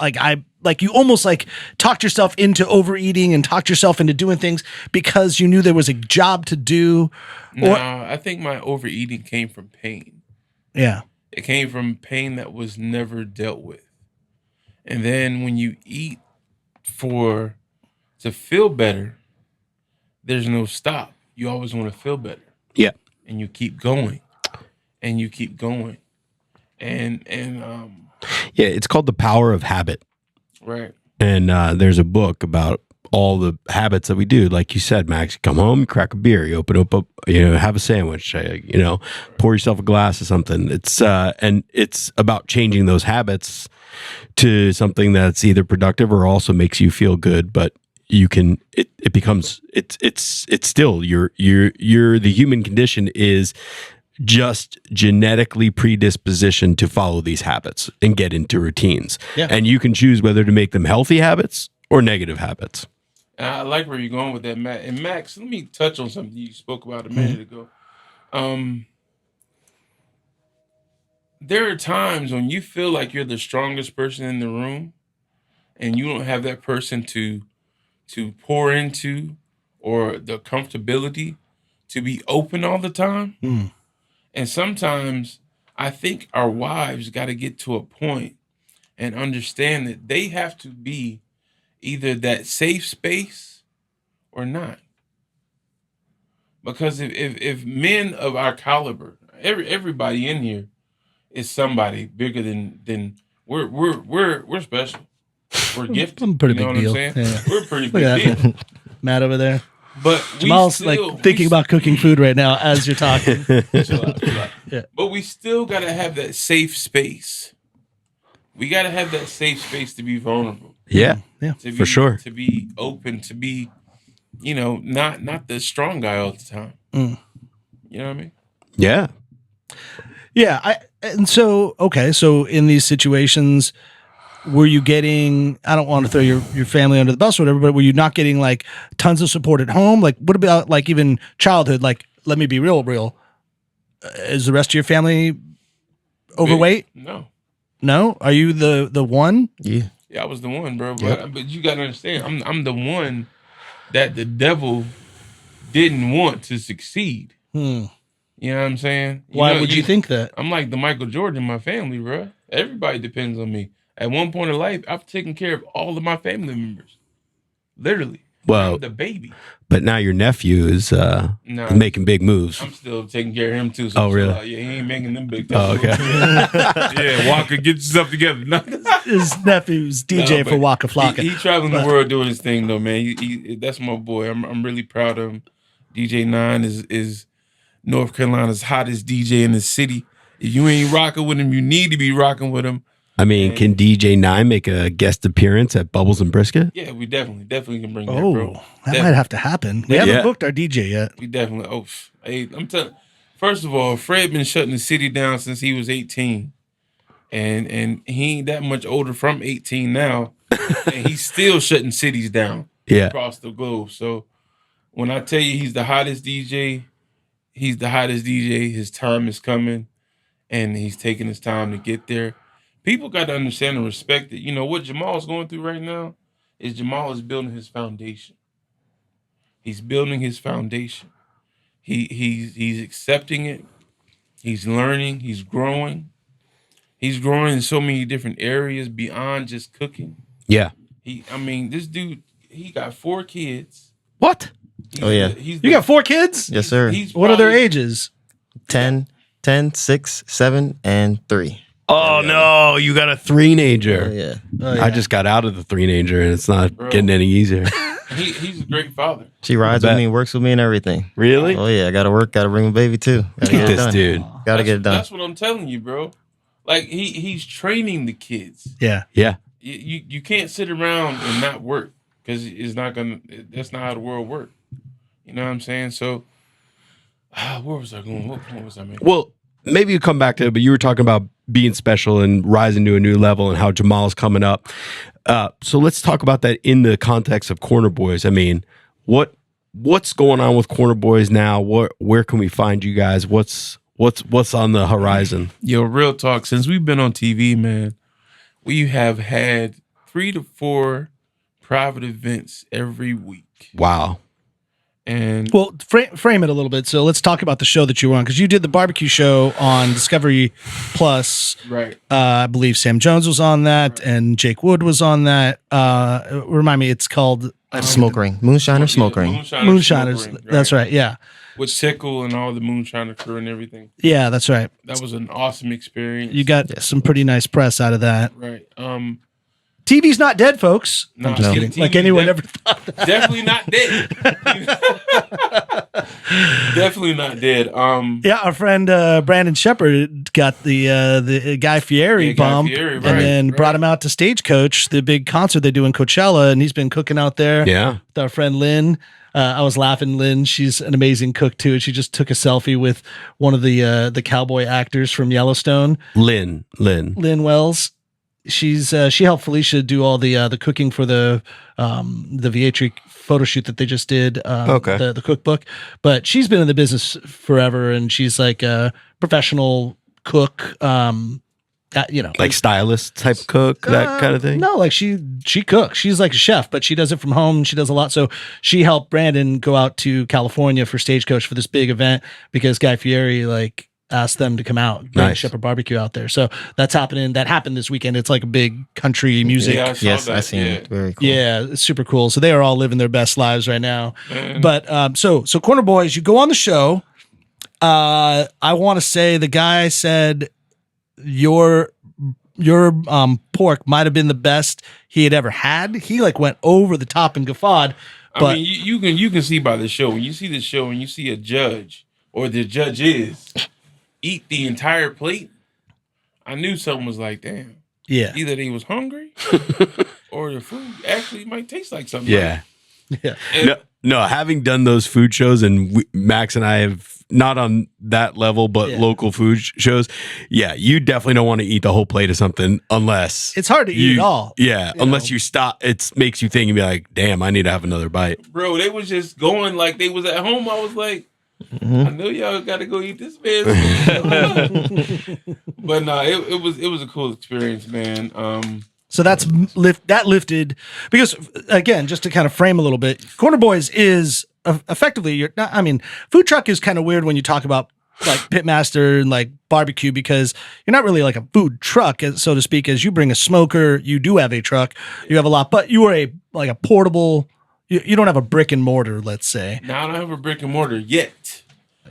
you almost like talked yourself into overeating and talked yourself into doing things because you knew there was a job to do.
No, I think my overeating came from pain.
Yeah.
It came from pain that was never dealt with. And then when you eat to feel better, there's no stop. You always want to feel better.
Yeah.
And you keep going. And you keep going. And
Yeah, it's called The Power of Habit.
right.
And there's a book about all the habits that we do. Like you said, Max, you come home, you crack a beer, you open up, have a sandwich, pour yourself a glass of something. It's about changing those habits to something that's either productive or also makes you feel good. But you can, it becomes, it's still the human condition is just genetically predispositioned to follow these habits and get into routines.
Yeah.
And you can choose whether to make them healthy habits or negative habits.
I like where you're going with that, Matt. And Max, let me touch on something you spoke about a minute ago. There are times when you feel like you're the strongest person in the room and you don't have that person to pour into or the comfortability to be open all the time. And sometimes I think our wives got to get to a point and understand that they have to be either that safe space or not. Because if men of our caliber, everybody in here is somebody bigger than we're special. We're gifted.
I'm a pretty
you know
big
what
deal.
I'm saying?
Yeah.
We're a pretty
Look at
big
that.
deal.
Matt over there.
But
Jamal's thinking about cooking food right now as you're talking.
Chill out.
Yeah.
But we still gotta have that safe space. We gotta have that safe space to be vulnerable.
Yeah,
Yeah.
To be,
for sure.
To be open, to be, not the strong guy all the time. You know what I mean?
Yeah.
Yeah. So in these situations, were you getting, I don't want to throw your family under the bus or whatever, but were you not getting like tons of support at home? Like what about like even childhood? Like, let me be real. Is the rest of your family overweight?
No.
No? Are you the one?
Yeah.
Yeah, I was the one, bro. But you gotta understand, I'm the one that the devil didn't want to succeed. You know what I'm saying?
Why would you think that?
I'm like the Michael Jordan in my family, bro. Everybody depends on me. At one point in life, I've taken care of all of my family members. Literally.
Well,
I'm the baby.
but now your nephew is making big moves.
I'm still taking care of him too. So
Oh, really?
Yeah, he ain't making them big.
Oh, okay.
Yeah, Walker, get yourself together. No.
His nephew's DJ for Waka Flocka.
He traveling the world doing his thing though, man. That's my boy. I'm really proud of him. DJ 9 is North Carolina's hottest DJ in the city. If you ain't rocking with him, you need to be rocking with him.
I mean, can DJ 9 make a guest appearance at Bubbles and Brisket?
Yeah, we definitely can bring that, bro.
That might have to happen. We haven't
Yeah.
booked our DJ yet.
We definitely. Hey, I'm telling. First of all, Fred been shutting the city down since he was 18, and he ain't that much older from 18 now, and he's still shutting cities down across the globe. So when I tell you he's the hottest DJ, he's the hottest DJ. His time is coming, and he's taking his time to get there. People got to understand and respect it. You know what Jamal's going through right now is Jamal is building his foundation. He's building his foundation. He's accepting it. He's learning. He's growing. He's growing in so many different areas beyond just cooking.
Yeah.
This dude, he got 4 kids.
What?
You got 4 kids?
Yes, sir.
What are their ages?
10, 6, 7, and 3.
Oh, no. You got a 3-nager.
Yeah.
I just got out of the 3-nager, and it's not getting any easier.
He's a great father.
She rides with me, works with me, and everything.
Really?
Oh yeah, I gotta work, gotta bring a baby too.
Look
Gotta get
at
it
this
done.
dude.
Gotta get it done.
That's what I'm telling you, bro. Like he's training the kids.
Yeah.
Yeah.
You can't sit around and not work because it's not gonna. That's not how the world works. You know what I'm saying? So, where was I going? What point was I making?
Well, maybe you come back to it, but you were talking about being special and rising to a new level and how Jamal's coming up. So let's talk about that in the context of Corner Boys. I mean, what's going on with Corner Boys now? Where can we find you guys? What's on the horizon?
Yo, real talk. Since we've been on TV, man, we have had 3 to 4 private events every week.
Wow.
And
Well, frame it a little bit. So let's talk about the show that you were on, because you did the barbecue show on Discovery Plus.
right.
I believe Sam Jones was on that, and Jake Wood was on that. Remind me, it's called
Smoke ring, moonshiner, smoke ring.
Moonshiners.
Smoke Ring,
That's right. Yeah,
With Tickle and all the Moonshiner crew and everything.
yeah, that's right.
That was an awesome experience.
You got some pretty nice press out of that.
right.
TV's not dead, folks.
No,
I'm just kidding.
TV
Like anyone
def-
ever thought that.
Definitely not dead. Definitely not dead.
Yeah, our friend Brandon Shepard got the Guy Fieri
Yeah, Guy
bump,
Fieri,
and
right,
then
right.
brought him out to Stagecoach, the big concert they do in Coachella, and he's been cooking out there.
Yeah.
With our friend Lynn. I was laughing. Lynn, she's an amazing cook too, and she just took a selfie with one of the cowboy actors from Yellowstone,
Lynn.
Lynn Wells. She helped Felicia do all the cooking for the Vietri photo shoot that they just did. The cookbook. But she's been in the business forever, and she's like a professional cook.
Like stylist type cook, that kind of thing?
No, like she cooks. She's like a chef, but she does it from home. She does a lot. So she helped Brandon go out to California for Stagecoach for this big event because Guy Fieri asked them to come out, bring Shepherd Barbecue out there. So that's happening. That happened this weekend. It's like a big country music.
Yeah,
I seen it. Very cool.
Yeah, it's super cool. So they are all living their best lives right now. But so Corner Boys, you go on the show. I want to say the guy said your pork might have been the best he had ever had. He went over the top and guffawed. But
I mean, you can see by the show, when you see the show and you see a judge or the judges eat the entire plate, I knew something was like, damn.
Yeah.
Either they was hungry or the food actually might taste like something.
Yeah.
Yeah.
No, having done those food shows, and Max and I have not on that level, but local food shows. Yeah, you definitely don't want to eat the whole plate of something unless
it's hard to eat it all.
Yeah, unless you stop. It makes you think and be like, damn, I need to have another bite.
Bro, they was just going like they was at home. I was like, I know y'all got to go eat this man's food. But no, it was a cool experience, man.
So that lifted because, again, just to kind of frame a little bit, Corner Boys is effectively food truck is kind of weird when you talk about like Pit-master and like barbecue because you're not really like a food truck, so to speak. As you bring a smoker, you do have a truck, you have a lot, but you are a portable. You don't have a brick and mortar, let's say.
No, I don't have a brick and mortar yet.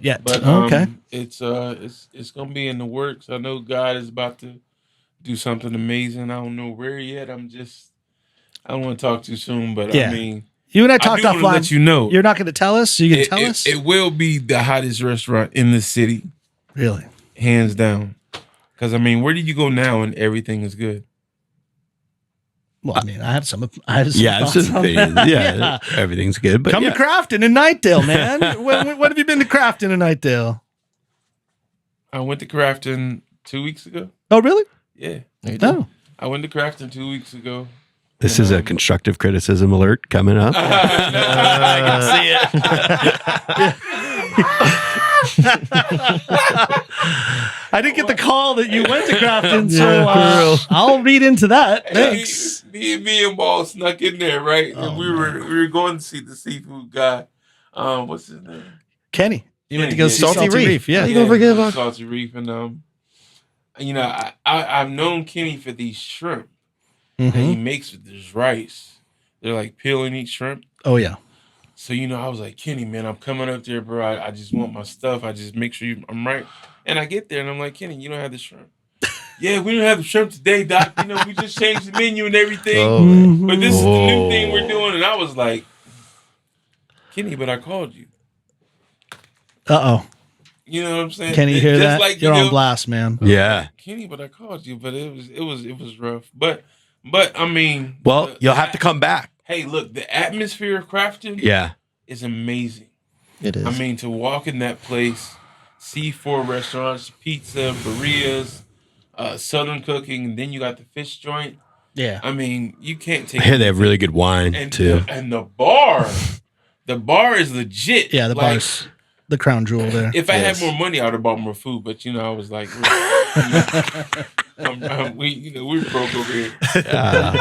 But
okay,
it's gonna be in the works. I know God is about to do something amazing. I don't know where yet. I don't want to talk too soon, but I mean,
you and I talked offline.
Let you know,
you're not going to tell us. So you can tell us.
It will be the hottest restaurant in the city,
really,
hands down. Because I mean, where do you go now and everything is good?
Well, I mean, I have some thoughts on that.
Yeah, everything's good. But
come to Crafton in Nightdale, man. when have you been to Crafton in Nightdale?
I went to Crafton 2 weeks ago.
Oh, really?
Yeah.
Oh.
I went to Crafton 2 weeks ago.
This is a constructive criticism alert coming up.
I can see it. I didn't get the call that you went to Crafton, so I'll read into that. Thanks.
Me and Ball snuck in there, right? And we were going to see the seafood guy. What's his name?
Kenny. You went to go see
Salty Reef.
Yeah.
You gonna forget about
Salty Reef, and I've known Kenny for these shrimp that he makes with this rice. They're like peeling each shrimp.
Oh yeah.
So I was like, Kenny, man, I'm coming up there, bro. I just want my stuff. I just make sure I'm right. And I get there and I'm like, Kenny, you don't have the shrimp. Yeah, we don't have the shrimp today, Doc. We just changed the menu and everything. But this is the new thing we're doing. And I was like, Kenny, but I called you.
Uh-oh.
You know what I'm saying?
Can you hear that?
Like,
You're on blast, man.
Yeah.
Kenny, but I called you. But it was rough. But I mean,
well, you'll have to come back.
Hey, look, the atmosphere of Crafton is amazing.
It is.
I mean, to walk in that place, see 4 restaurants, pizza, burritos, Southern cooking, and then you got the fish joint.
Yeah.
I mean, you can't take.
I hear they have really good wine too.
And the bar is legit.
Yeah, the bar's the crown jewel there.
If I had more money, I would have bought more food. But I was like, we're broke over here.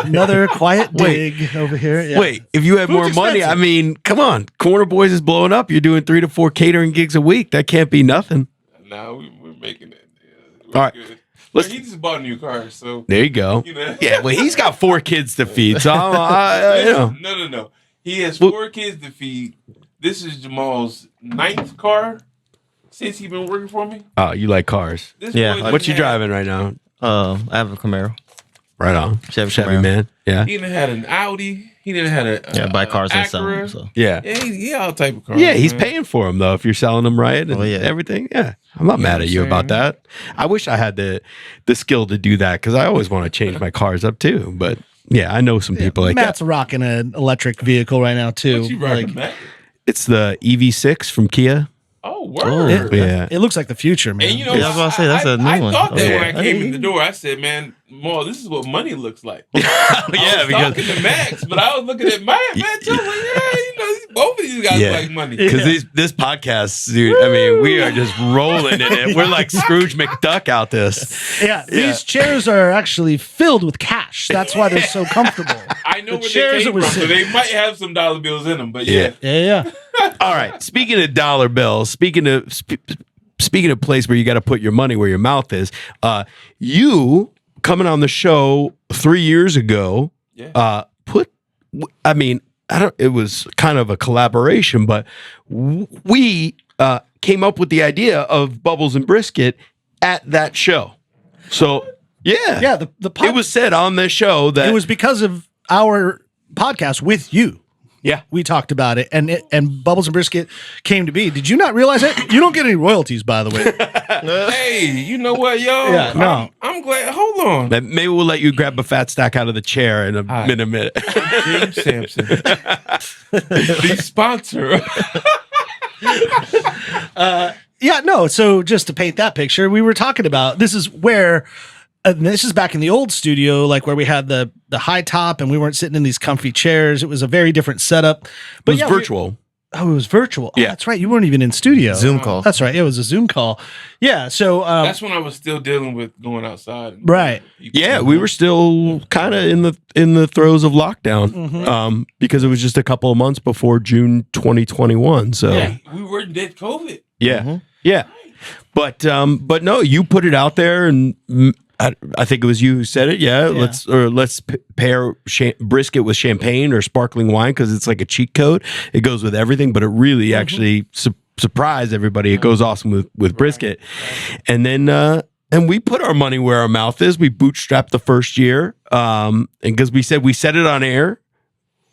Another quiet dig over here. Yeah.
Wait, if you had more money, I mean, come on, Corner Boys is blowing up. You're doing 3 to 4 catering gigs a week. That can't be nothing.
No, we're making it.
All right.
Good. He just bought a new car, so
there you go. Yeah, well, he's got 4 kids to feed, so
No. He has 4 kids to feed. This is Jamal's 9th car since he's been working for me.
Oh, you like cars? What you driving right now?
I have a Camaro.
Right on.
Chevy
man. Yeah.
He done had an Audi. He done had a
buy cars and sell
Acura.
them. So.
Yeah.
He all type of cars.
Yeah, he's paying for them though if you're selling them right and everything. Yeah, I'm not mad at you about that. I wish I had the skill to do that because I always want to change my cars up too. But yeah, I know some people like
Matt's
that.
rocking an electric vehicle right now too.
What you rocking, Matt?
It's the EV6 from Kia.
Oh, word.
It looks like the future, man.
And
I was about to say that's a new one.
I thought that when I came in the door. I said, "Man, Maul, this is what money looks like." I was talking to Max, but I was looking at Matt too. Like, he's both of these guys like money.
Because this podcast, dude, I mean, we are just rolling in it. We're like Scrooge McDuck out this.
Yeah, these chairs are actually filled with cash. That's why they're so comfortable.
I know
The
where
chairs
they
that
came
we're
from, so
sitting-
they might have some dollar bills in them. But yeah.
Yeah.
All right. Speaking of dollar bills, speaking of place where you got to put your money where your mouth is, you coming on the show 3 years ago, it was kind of a collaboration, but we came up with the idea of Bubbles and Brisket at that show. So, yeah.
It
was said on this show that
it was because of our podcast with you.
Yeah.
We talked about it, and Bubbles and Brisket came to be. Did you not realize that? You don't get any royalties, by the way.
Hey, you know what, yo?
Yeah, no.
I'm glad. Hold on.
maybe we'll let you grab a fat stack out of the chair in a minute.
James Sampson, the sponsor.
So just to paint that picture, we were talking about this is where. This is back in the old studio, like where we had the high top and we weren't sitting in these comfy chairs. It was a very different setup. But
It was virtual.
it was virtual. Oh,
Yeah.
that's right. You weren't even in studio.
Zoom call.
That's right. It was a Zoom call. Yeah. So
That's when I was still dealing with going outside.
right.
Yeah, we were still kind of in the throes of lockdown because it was just a couple of months before June 2021. So
Yeah, we were in dead COVID.
yeah. But no, you put it out there, and I think it was you who said it. Yeah, let's pair brisket with champagne or sparkling wine because it's like a cheat code. It goes with everything, but it really actually surprised everybody. It goes awesome with brisket, and then. And we put our money where our mouth is. We bootstrapped the first year, and because we said it on air.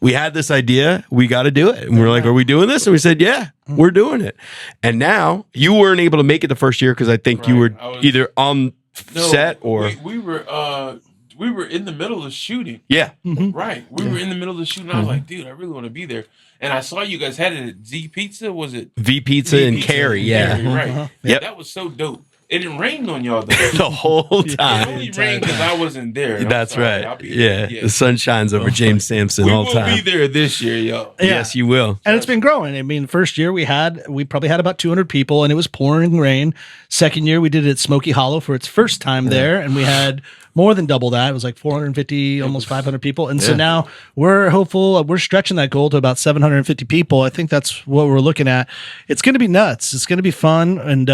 We had this idea. We got to do it, and we're like, "Are we doing this?" And we said, "Yeah, we're doing it." And now you weren't able to make it the first year because I think you were either on set or
we were in the middle of shooting.
yeah.
Right, we were in the middle of shooting. I was like, dude, I really want to be there. And I saw you guys had it at Z Pizza. Was it
V Pizza and Carrie? Yeah,
right.
Yep.
That was so dope. It didn't rain on y'all though.
the whole
It
time.
only rained because I wasn't there. And I'm
That's
sorry.
right.
I'll be
Yeah.
there.
The sun shines over James Sampson
We
all
will
the time.
be there this year, y'all.
Yeah.
Yes, you will.
And it's been growing. I mean, first year we probably had about 200 people and it was pouring rain. Second year we did it at Smoky Hollow for its first time there, and we had more than double that. It was like 450, almost 500 people. And so now we're hopeful. We're stretching that goal to about 750 people. I think that's what we're looking at. It's going to be nuts. It's going to be fun. And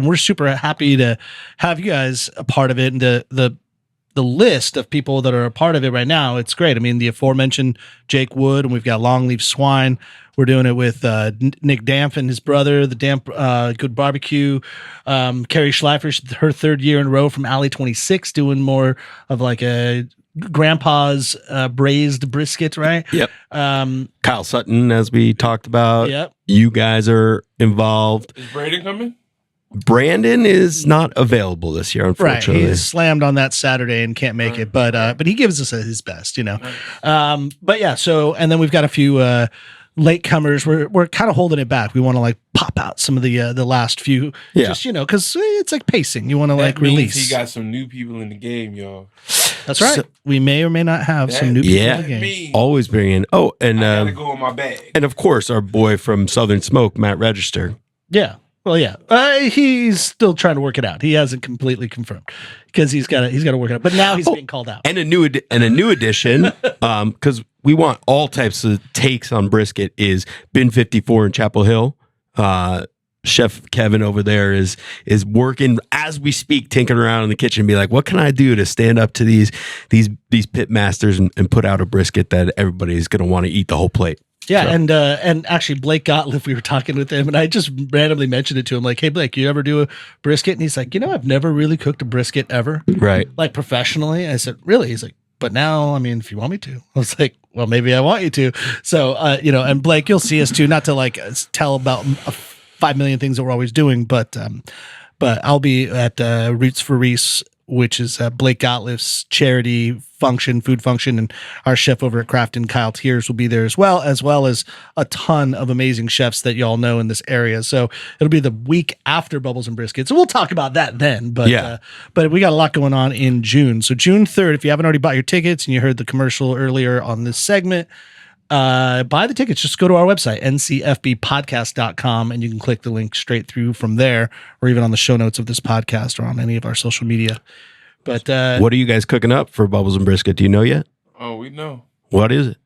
we're super happy to have you guys a part of it. And the list of people that are a part of it right now, it's great. I mean, the aforementioned Jake Wood, and we've got Longleaf Swine. We're doing it with Nick Damp and his brother, the Damp Good Barbecue. Carrie Schleifer, her third year in a row from Alley 26, doing more of like a grandpa's braised brisket, right?
Yep. Kyle Sutton, as we talked about.
Yep.
You guys are involved.
Is Braden coming?
Brandon is not available this year,
Right,
unfortunately.
he's slammed on that Saturday and can't make it, but he gives us his best, you know. But yeah, so and then we've got a few latecomers. We're kind of holding it back. We want to like pop out some of the last few, just because it's like pacing. You want to like
That means
release.
He got some new people in the game, y'all.
That's right.
So-
we may or may not have some new people in the game.
Me.
Always bring in. Oh, and
I gotta go in my bag.
and of course our boy from Southern Smoke, Matt Register.
Yeah. Well, yeah. He's still trying to work it out. He hasn't completely confirmed because he's got to work it out. But now he's being called out.
And a new addition, because we want all types of takes on brisket. Is Bin 54 in Chapel Hill. Chef Kevin over there is working as we speak, tinkering around in the kitchen, be like, what can I do to stand up to these pit masters and put out a brisket that everybody's going to want to eat the whole plate.
Yeah,
So-
and actually Blake Gottlieb, we were talking with him, and I just randomly mentioned it to him, like, "Hey Blake, you ever do a brisket?" And he's like, "I've never really cooked a brisket ever,
Right.
like professionally." I said, "Really?" He's like, "But now, I mean, if you want me to." I was like, "Well, maybe I want you to." So, and Blake, you'll see us too. Not to like tell about 5 million things that we're always doing, but I'll be at Roots for Reese, which is Blake Gottlieb's charity food function, and our chef over at Crafton, Kyle Tiers, will be there as well as a ton of amazing chefs that y'all know in this area. So it'll be the week after Bubbles and Brisket. So we'll talk about that then. But but we got a lot going on in June. So June 3rd, if you haven't already bought your tickets and you heard the commercial earlier on this segment, buy the tickets. Just go to our website, ncfbpodcast.com, and you can click the link straight through from there, or even on the show notes of this podcast or on any of our social media. But
what are you guys cooking up for Bubbles and Brisket? Do you know yet?
Oh, we know.
What is it?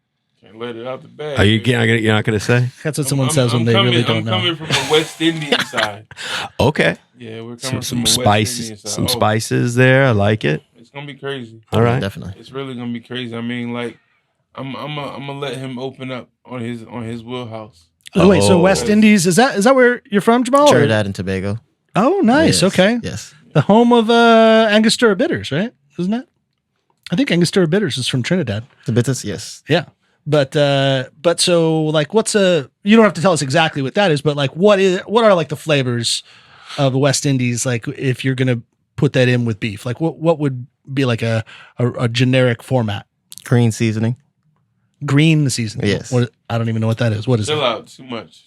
Can't let it out the bag.
Are you you're not going to say?
that's what someone says when they really don't know.
I'm coming from the West Indian side.
Okay.
Yeah, we're coming
Some
from the West
spice,
Indian side.
some spices there. I like it.
It's gonna be crazy.
All right.
Definitely.
It's really gonna be crazy. I mean, like, I'm gonna let him open up on his wheelhouse.
Oh, wait, so
Oh.
West Indies, is that where you're from, Jamal? or-
Trinidad and Tobago.
Oh, nice.
Yes.
Okay.
Yes.
The home of Angostura Bitters, right? Isn't it? I think Angostura Bitters is from Trinidad.
The bitters, yes.
Yeah. But so like you don't have to tell us exactly what that is, but like what are like the flavors of the West Indies, like if you're gonna put that in with beef? Like what would be like a generic format?
Green seasoning.
Green seasoning.
Yes.
I don't even know what that is. What is
Chill
it?
out. Too much.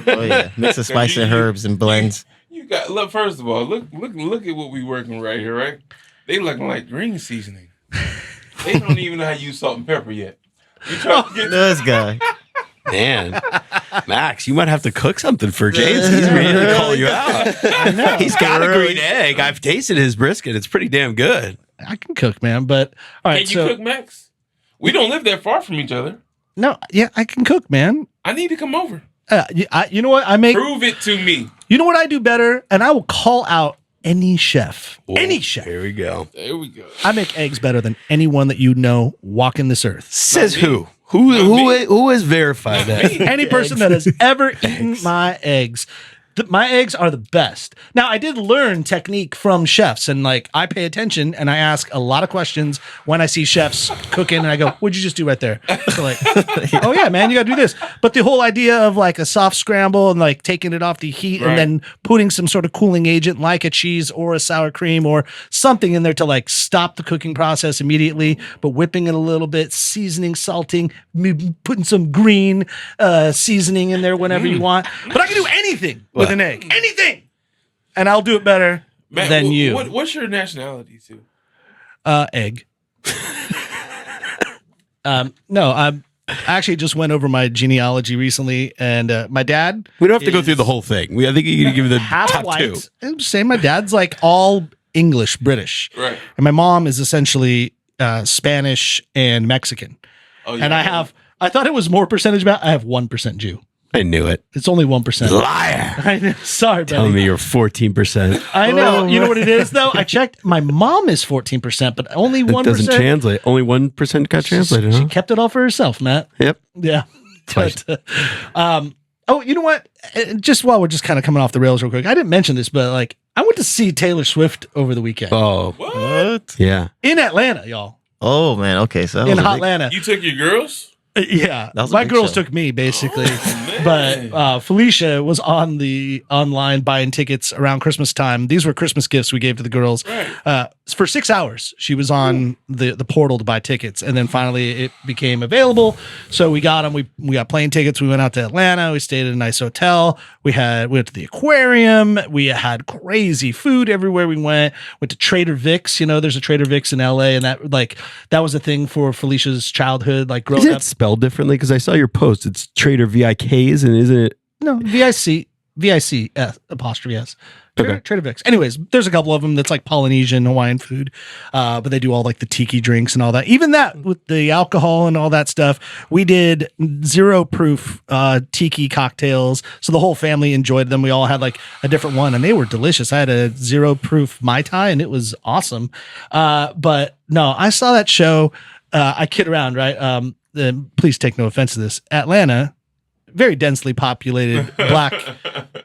Oh yeah. Mix of spice and herbs and blends.
You got look. First of all, look at what we working right here, right? They looking like green seasoning. They don't even know how to use salt and pepper yet. You try to get
This guy.
Man, Max, you might have to cook something for James. He's ready to call you out. He's got a green egg. I've tasted his brisket. It's pretty damn good.
I can cook, man. But all right,
Can you cook, Max? We don't live that far from each other.
no, yeah, I can cook, man.
I need to come over.
You know what I make?
Prove it to me.
You know what I do better, and I will call out any chef. Any chef.
Here we go.
There we go.
I make eggs better than anyone that you know walking this earth.
Says
Not me.
who? Who has verified that?
Any person that has ever eaten my eggs. My eggs are the best. Now, I did learn technique from chefs, and like I pay attention and I ask a lot of questions when I see chefs cooking, and I go, "What'd you just do right there?" So like, "Oh yeah, man, you got to do this." But the whole idea of like a soft scramble and like taking it off the heat
Right.
and then putting some sort of cooling agent like a cheese or a sour cream or something in there to like stop the cooking process immediately, but whipping it a little bit, seasoning, salting, putting some green seasoning in there whenever you want. But I can do anything with an egg. Anything. And I'll do it better
Matt,
than you.
What's your nationality too?
Egg. No, I actually just went over my genealogy recently, and my dad
We don't have to go through the whole thing. I think you can give the
half
top
white.
two.
I'm just saying my dad's like all English, British.
Right.
And my mom is essentially Spanish and Mexican.
Oh, yeah.
And I thought it was more percentage about, I have 1% Jew.
I knew it.
It's only 1%.
Liar.
I know. Sorry,
Tell
buddy.
me you're 14%.
I know. You know what it is, though? I checked. My mom is 14%, but only 1%.
It doesn't translate. Only 1% got translated,
She
huh?
kept it all for herself, Matt.
Yep.
Yeah.
Twice.
But, oh, you know what? Just while we're just kind of coming off the rails real quick, I didn't mention this, but like I went to see Taylor Swift over the weekend
Oh,
What?
yeah.
in Atlanta, y'all.
Oh man. Okay. So that
In
was a big-
Atlanta.
You took your girls?
Yeah,
That was a
my
big
girls
show.
took me basically,
man.
but Felicia was on the online buying tickets around Christmas time. These were Christmas gifts we gave to the girls.
Right.
For 6 hours, she was on the portal to buy tickets, and then finally it became available. So we got them. We got plane tickets. We went out to Atlanta. We stayed at a nice hotel. We went to the aquarium. We had crazy food everywhere we went. Went to Trader Vic's. You know, there's a Trader Vic's in LA, and that was a thing for Felicia's childhood, like
Is
growing
it
up.
spelled differently? Because I saw your post. It's Trader VIKs, and isn't it?
No, VIC apostrophe S.
Okay.
Trader Vic's. Anyways, there's a couple of them that's like Polynesian, Hawaiian food, but they do all like the tiki drinks and all that. Even that with the alcohol and all that stuff, we did 0 proof tiki cocktails, so the whole family enjoyed them. We all had like a different one, and they were delicious. I had a 0 proof Mai Tai, and it was awesome. But no, I saw that show. I kid around, right? Please take no offense to this. Atlanta, very densely populated black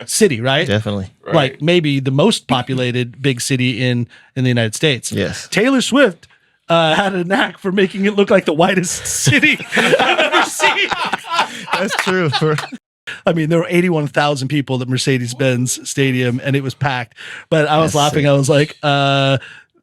city, right?
Definitely.
Right.
Like maybe the most populated big city in the United States.
Yes.
Taylor Swift had a knack for making it look like the whitest city I've ever seen.
That's true.
I mean, there were 81,000 people at Mercedes-Benz Stadium, and it was packed. But I was
That's
laughing.
sick.
I was like,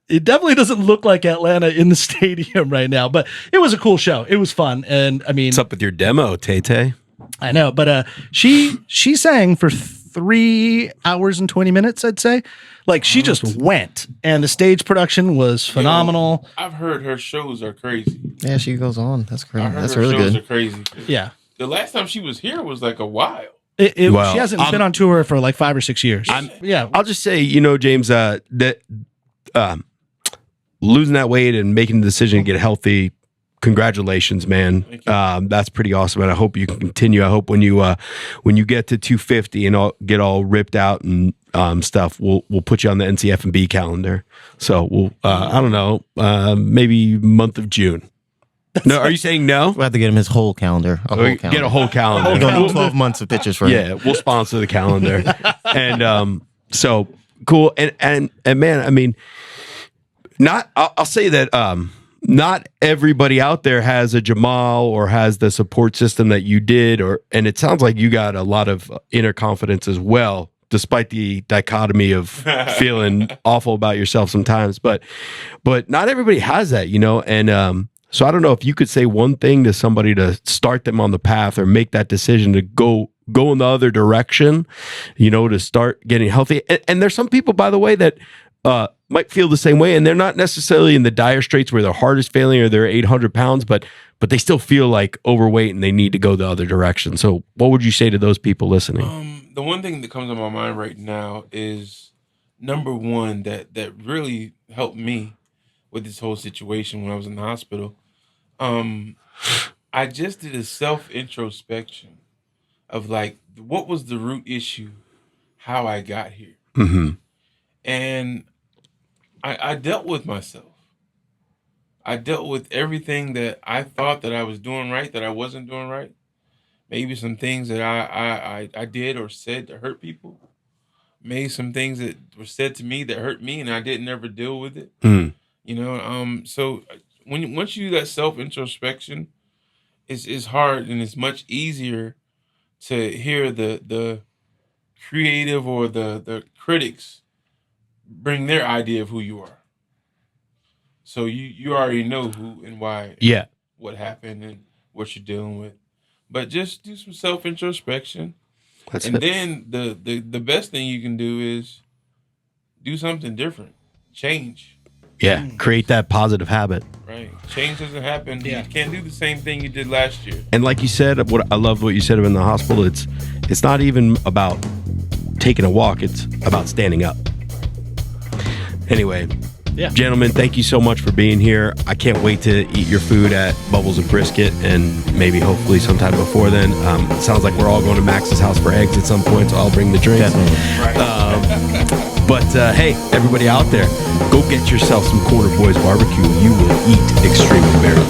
it definitely doesn't look like Atlanta in the stadium right now. But it was a cool show. It was fun. And I mean,
What's up with your demo, Tay Tay?
I know, but she sang for 3 hours and 20 minutes, I'd say. Like, she just went, and the stage production was phenomenal.
I've heard her shows are crazy.
Yeah, she goes on. That's great.
I heard
That's
her
really
shows
good.
are crazy.
Yeah.
The last time she was here was like a while.
Well,
she hasn't been on tour for like 5 or 6 years.
I'll just say, James, that losing that weight and making the decision to get healthy, congratulations, man. That's pretty awesome, and I hope you can continue. I hope when you get to 250 and get all ripped out and stuff, we'll put you on the NC F&B calendar. So we'll I don't know, maybe month of June. No, are you saying no?
We'll have to get him his whole calendar.
Get a whole calendar.
We'll do 12 months of pictures for him.
Yeah, we'll sponsor the calendar. And so cool. And man, I mean, I'll say that not everybody out there has a Jamal or has the support system that you did, and it sounds like you got a lot of inner confidence as well, despite the dichotomy of feeling awful about yourself sometimes. But not everybody has that, and so I don't know if you could say one thing to somebody to start them on the path or make that decision to go in the other direction, to start getting healthy. And there's some people, by the way, that might feel the same way, and they're not necessarily in the dire straits where their heart is failing or they're 800 pounds, but they still feel like overweight and they need to go the other direction. So what would you say to those people listening?
The one thing that comes to my mind right now is, number one, that really helped me with this whole situation when I was in the hospital. I just did a self-introspection of like, what was the root issue, how I got here.
Mm-hmm.
And I dealt with myself. I dealt with everything that I thought that I was doing right, that I wasn't doing right. Maybe some things that I did or said to hurt people. Maybe some things that were said to me that hurt me and I didn't ever deal with it. So once you do that self-introspection, it's hard and it's much easier to hear the creative or the critics bring their idea of who you are. So you already know who and why, what happened and what you're dealing with. But just do some self-introspection. Then the best thing you can do is do something different. Change.
Yeah, create that positive habit.
Right. Change doesn't happen. You can't do the same thing you did last year.
And like you said, I love what you said in the hospital. It's not even about taking a walk. It's about standing up. Anyway, gentlemen, thank you so much for being here. I can't wait to eat your food at Bubbles and Brisket, and maybe hopefully sometime before then. It sounds like we're all going to Max's house for eggs at some point, so I'll bring the drinks. But hey, everybody out there, go get yourself some Corner Boys BBQ. You will eat extremely barely.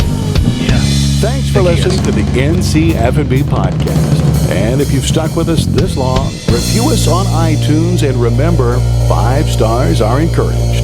Thanks for listening to the NC F&B Podcast. And if you've stuck with us this long, review us on iTunes, and remember, 5 stars are encouraged.